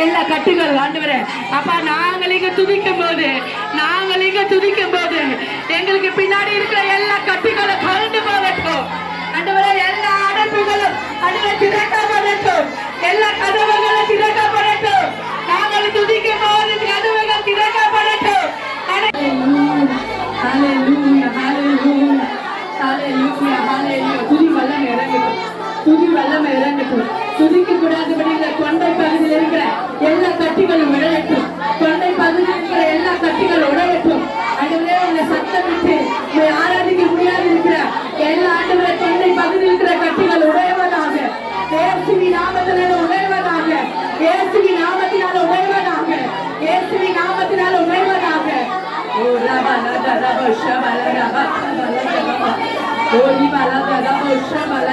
எல்லா கட்டுகள் ஆண்டவரே அப்பா நாங்கள் இங்க துதிக்கும் போது எங்களுக்கு பின்னாடி இருக்கிற எல்லா கட்டுகளும் கலந்து போகட்டும் ஆண்டவரே. எல்லா அடைப்புகளும் ஆண்டவரே திறக்கப்படட்டும், எல்லா கதவுகளும் திறக்கப்படட்டும். நாங்கள் துதிக்கும் போது கதவுகள் திறக்கப்படட்டும். ஹalleluya ஹalleluya ஹalleluya ஹalleluya. துதி வல்லமை இறங்கட்டும், துதி வல்லமை இறங்கட்டும். துதிக்க கூடாதபடி இந்த கொண்டை பகுதியில் இருக்கிற எல்லா கட்டிகளும் உடையட்டும், கொண்டை பகுதியில் இருக்கிற எல்லா கட்டிகளும் உடையட்டும். ஆண்டவரே உங்களை சத்தம் விட்டு உங்களை ஆராதிக்க முடியாது இருக்கிற எல்லா ஆண்டவரே கொண்டை பகுதியில் இருக்கிற கட்டிகள் உடையவதாக, இயேசுவின் நாமத்தினால உடையவதாக, இயேசுவின் நாமத்தினால உடையவதாக, இயேசுவின் நாமத்தினால உடையவதாக. ஓ ரபா லதா ரபா ஷபல ரபா ரபா ஓடி பலதா ரபா ஷபல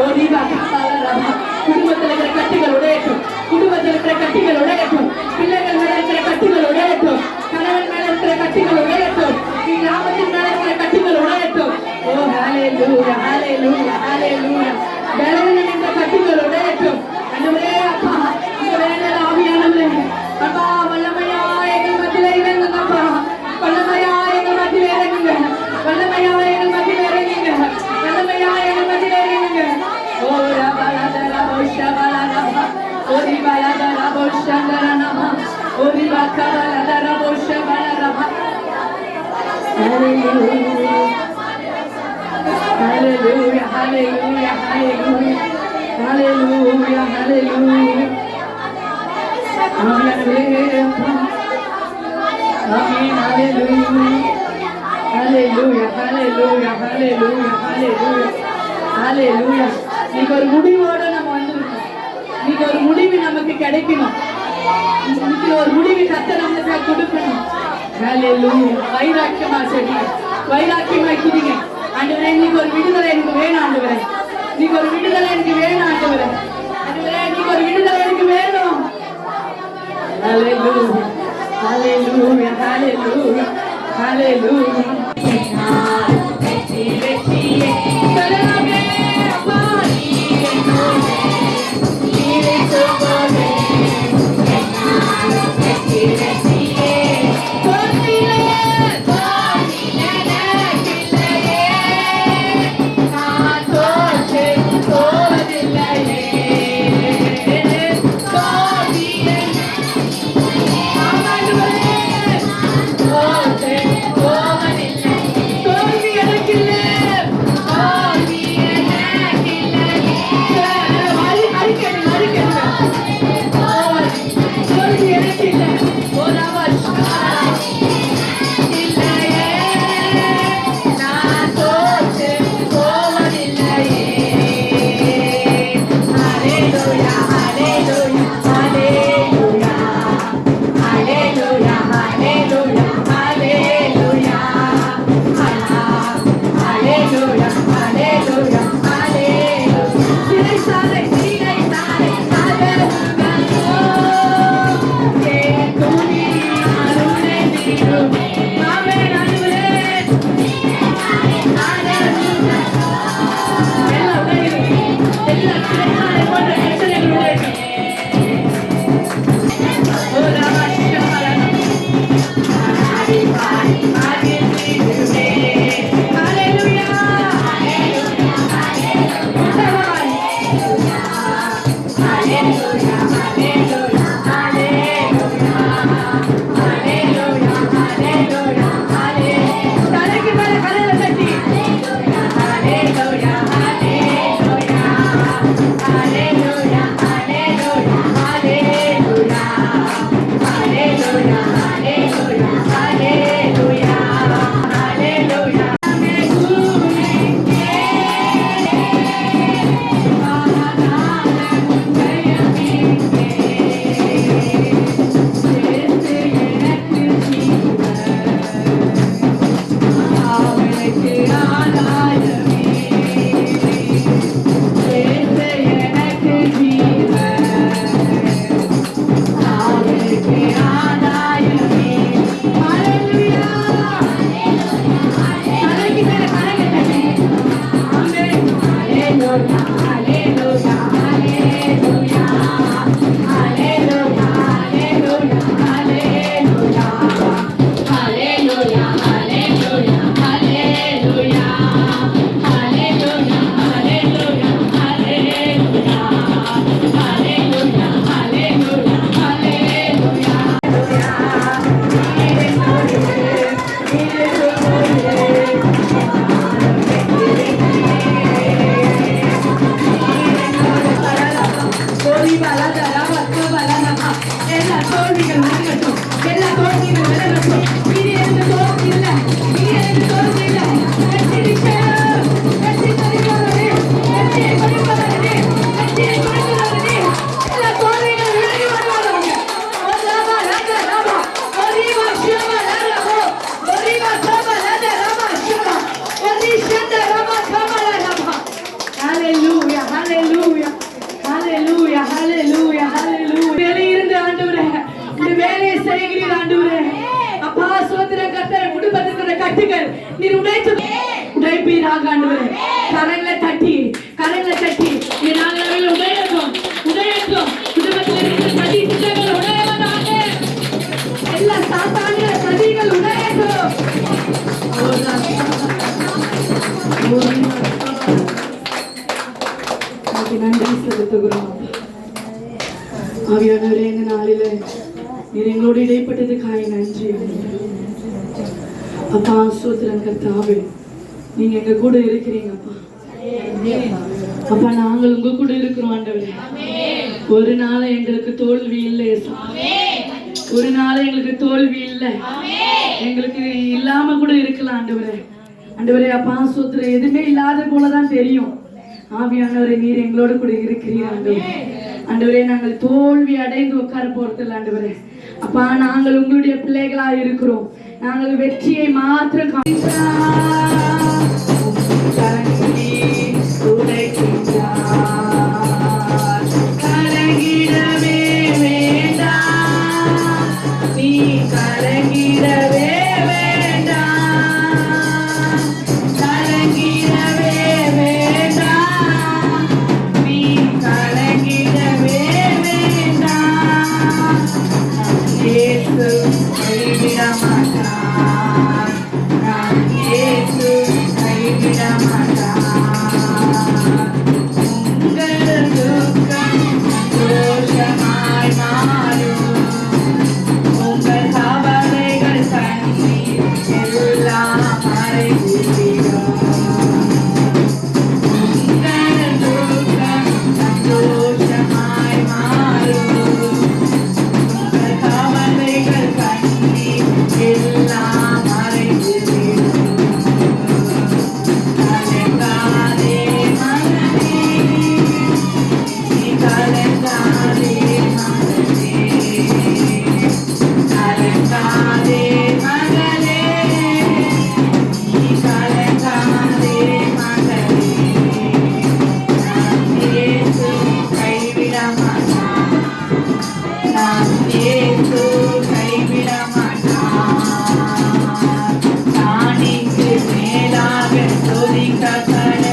ஓடி பலதா ரபா. குடும்பத்தில் இருக்கிற கட்டிகள் உடையட்டும், குடும்பத்தில் இருக்கிற கட்டிகள் உடையட்டும், பிள்ளைகள் மேல இருக்கிற கட்டிகள் உடையட்டும், கணவன் மேல இருக்கிற கட்டிகள் உடையட்டும், கிராமத்தின் மேல இருக்கிற கட்டிகள் உடையட்டும். ஓ ஹalleluya ஹalleluya ஹalleluya. பலவீனம் என்ற கட்டிகள் உடையட்டும். ஆண்டவரே அப்பா இந்த வேளையில ஆவியானவரே அப்பா வல்லமையா எங்கள் மத்தியில இறங்குங்க அப்பா, வல்லமையா எங்கள் மத்தியில இறங்குங்க, வல்லமையா எங்கள் மத்தியில இறங்குங்க, வல்லமையா எங்கள் மத்தியில இறங்குங்க. ஓ ரபலத ரபோஷபலரபா ஓரி பலத ரபோஷங்கரனமா ஓரி பக்கபலத ரபோஷபலரபா. ஹalleluya ஹalleluya ஹalleluya ஹalleluya ஹalleluya ஹalleluya. ஆமென் ஹalleluya ஹalleluya ஹalleluya ஹalleluya ஹalleluya ஹalleluya. நீங்க ஒரு முடிவோட நம்ம வந்திருக்கோம், நீங்க ஒரு முடிவு நமக்கு கிடைக்கணும், இன்னைக்கு ஒரு முடிவு கத்த நமக்கு கொடுக்கணும். ஹalleluya. வைராக்கியமா சொல்லுங்க, வைராக்கியமாய் துதிங்க. ஆண்டவரே நீங்க ஒரு விடுதலை எனக்கு வேணும், ஆண்டவரே நீங்க ஒரு விடுதலை எனக்கு வேணும், ஆண்டவரே ஆண்டவரே நீங்க ஒரு விடுதலை எனக்கு வேணும். ஹalleluya ஹalleluya ஹalleluya ஹalleluya. சரணமே அப்பா எல்லா தோல்விகள் விலகட்டும், எல்லா தோல்விகள் விலகட்டும். இனி எனக்கு தோல்வி இல்லை, இனி எனக்கு தோல்வி இல்லை. வெற்றி நிச்சயம், வெற்றி தருகிறவரே, வெற்றியை கொடுப்பவரே, வெற்றியை கொடுக்கிறவரே. எல்லா தோல்விகள் விலகி வருவாங்க. ராமா ராஜா ராமா ஒரிவா சிவா ராமா ஒரிவா சாபா ராஜா ராமா சிவா ஒரி சந்த ராமா காமல ராமா. ஹalleluya ஹalleluya ஹalleluya ஹalleluya ஹalleluya. வேலையிருந்து ஆண்டவரே, இந்த வேலையை செய்கிறீர் ஆண்டவரே. அப்பா சோத்திரம் கர்த்தர், குடும்பத்துக்கு கட்டுகள் நீர் உடைப்பீராக ஆண்டவரே. கரங்களை தட்டி நாங்கள் உடையட்டும் குடும்பத்தில் இருக்கிற சதி திட்டங்கள் உடையவதாக, எல்லா சாத்தானிய சதிகள் உடையட்டும். நன்றி செலுத்துகிறோம் ஆவியானவரே. இந்த நாளில நீர் எங்களோடு இடைப்பட்டதுக்காக நன்றி அப்பா. சோத்திரம் கர்த்தாவே, நீங்க எங்க கூட இருக்கிறீங்க அப்பா. அப்பா நாங்கள் உங்க கூட இருக்கிறோம் ஆண்டவரே. ஒரு நாள் எங்களுக்கு தோல்வி இல்லை, ஒரு நாள் எங்களுக்கு தோல்வி இல்லை, எங்களுக்கு இல்லாம கூட இருக்கலாம் ஆண்டவரே. ஆண்டவரே அப்பா சோத்திரம், எதுவுமே இல்லாத போலதான் தெரியும். ஆவியானவரே நீர் எங்களோடு கூட இருக்கிறீர் ஆண்டவரே. ஆண்டவரே நாங்கள் தோல்வி அடைந்து உட்கார போறதில்லை ஆண்டவரே. அப்பா நாங்கள் உங்களுடைய பிள்ளைகளா இருக்கிறோம். நாங்கள் வெற்றியை மாத்திரம் கலங்கிடவே வேண்டாம், நீ கலங்கிடவே வேண்டாம், கலங்கிடவே வேண்டாம், நீ கலங்கிடவே வேண்டாம். இயேசு கைவிட மாட்டார், இயேசு கைவிட மாட்டார். உங்கள் துக்கம் சந்தோஷமாய் மாறும், உங்கள் கவலைகள் கண்ணீர் எல்லாம் மறைந்துவிடும். உங்கள் துக்கம் சந்தோஷமாய் மாறும், உங்கள் கவலைகள் கண்ணீர் எல்லாம் மறைந்துவிடும். கலங்காதே மகனே, நீ கலங்காதே மகனே, கலங்காதே மகளே, நீ கலங்காதே மகளே. நான் இயேசு கைவிட மாட்டான், நான் இயேசு கைவிட மாட்டான். தானிக்கு மேலாக சோதிக்கப்பட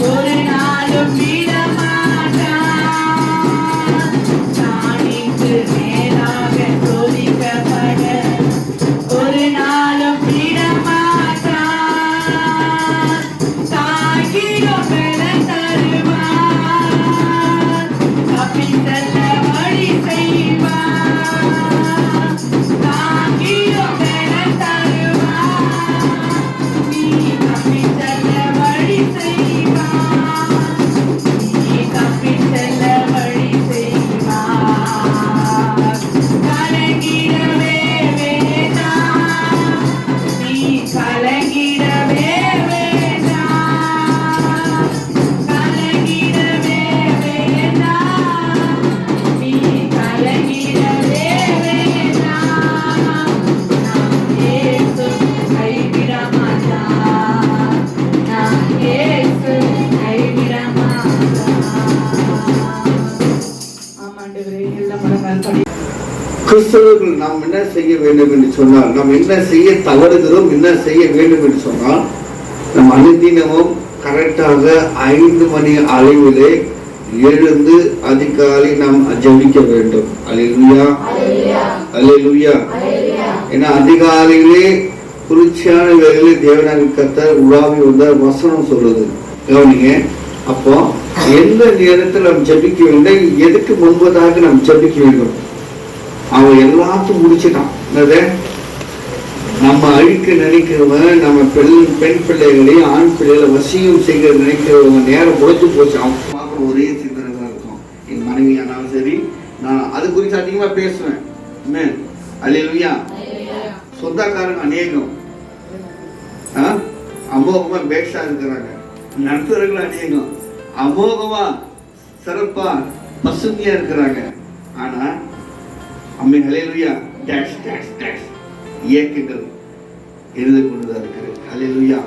ஒரு நாளும் விட மாட்டான். தானிக்கு மேலாக சோதிக்கப்பட ஒரு நாளும் விட மாட்டான். தாங்கிடும் பலன் தருவார், தப்பி செல்ல வழி செய்வார். தாங்கிடும் பலன் தருவார், நீ தப்பி செல்ல வழி செய்வார், நீ தப்பி செல்ல வழி செய்வார். கலங்கிடவே வேண்டாம், நீ கலங்கிடவே வேண்டாம், கலங்கிடவே வேண்டாம், நீ கலங்கிடவே வேண்டாம். நான் இயேசு கைவிட மாட்டார், நான் இயேசு கைவிட மாட்டார். ஆமாண்டவரே, எல்லாம் மனதால் படி. கிறிஸ்தவர்கள் நாம் என்ன செய்ய வேண்டும் என்று சொன்னால், நாம் என்ன செய்ய தவறுகிறோம், என்ன செய்ய வேண்டும் என்று சொன்னால், நம் அனுதினமும் கரெக்டாக 5 மணி அளவிலே எழுந்து அதிகாலை நாம் ஜெபிக்க வேண்டும். அல்லேலூயா அல்லேலூயா. ஏன்னா அதிகாலையிலே குளிர்ச்சியான வேளையிலே தேவனாகிய கர்த்தர் உலாவி வந்த வசனம் சொல்லுது. கவனிங்க. அப்போ எந்த நேரத்தில் நாம் ஜெபிக்க வேண்டும், எதுக்கு முன்பதாக நாம் ஜெபிக்க வேண்டும். அவன் எல்லாத்தையும் முடிச்சுட்டான். என்னது, நம்ம அழிக்க நினைக்கிறவன், நம்ம பெண் பிள்ளைகளையும் ஆண் பிள்ளைகளை வசியம் செய்ய நினைக்கிறவங்க நேரம் முடிச்சு போச்சு. அவங்க ஒரே சிந்தனை தான் இருக்கும், என் மனைவியானாலும் சரி, நான் அது குறித்து அதிகமா பேசுவேன். அல்லேலூயா. சொந்தக்காரங்க அநேகம் அமோகமா பேஷா இருக்கிறாங்க, நண்பர்கள் அநேகம் அமோகமா சிறப்பா பசுமையா இருக்கிறாங்க. ஆனா அம்மே அல்லேலூயா டேஷ் டேஷ் டேஷ் இயக்கங்கள் எழுத கொண்டுதான் இருக்கிறது. அல்லேலூயா.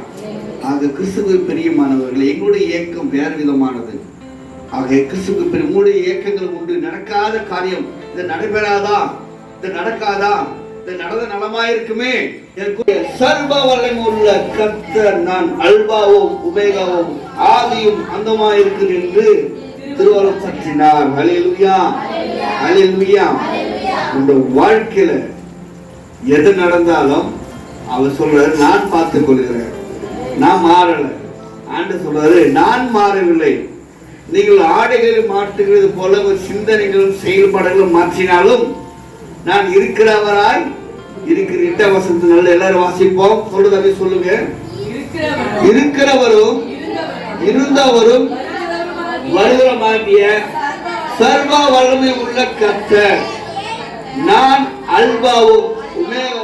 ஆக கிறிஸ்துவுக்கு பிரியமானவர்கள், எங்களுடைய இயக்கம் வேறு விதமானது. ஆக கிறிஸ்துவுக்கு உங்களுடைய இயக்கங்கள் உண்டு. நடக்காத காரியம் இது நடைபெறாதா, இது நடக்காதா, இது நடந்த நலமாயிருக்குமே. சர்வ வல்லமை உள்ள கர்த்தர் நான் அல்பாவும் உமேகாவும் ஆதியும் அந்தமாயிருக்கிறேன் என்று திருவள்ளுவர் பற்றினார். அல்லேலூயா. அல்லேலூயா. இந்த வாழ்க்கையில எது நடந்தாலும் அவர் சொல்றாரு, நான் பார்த்துக் கொள்கிறேன், நான் மாறல. ஆண்டு சொல்றாரு, நான் மாறவில்லை. நீங்கள் ஆடைகளை மாற்றுகிறது போல ஒரு சிந்தனைகளும் செயல்பாடுகளும் மாற்றினாலும் நான் இருக்கிறவராய் இருக்கிற. 8 வசனத்து நல்ல எல்லாரும் வாசிப்போம். சொல்றதை சொல்லுங்க. இருக்கிறவரும் இருந்தவரும் வருகிறமாகிய சர்வ வல்லமை உள்ள கர்த்தர் நான் அல்பாவும் உமேகாவும்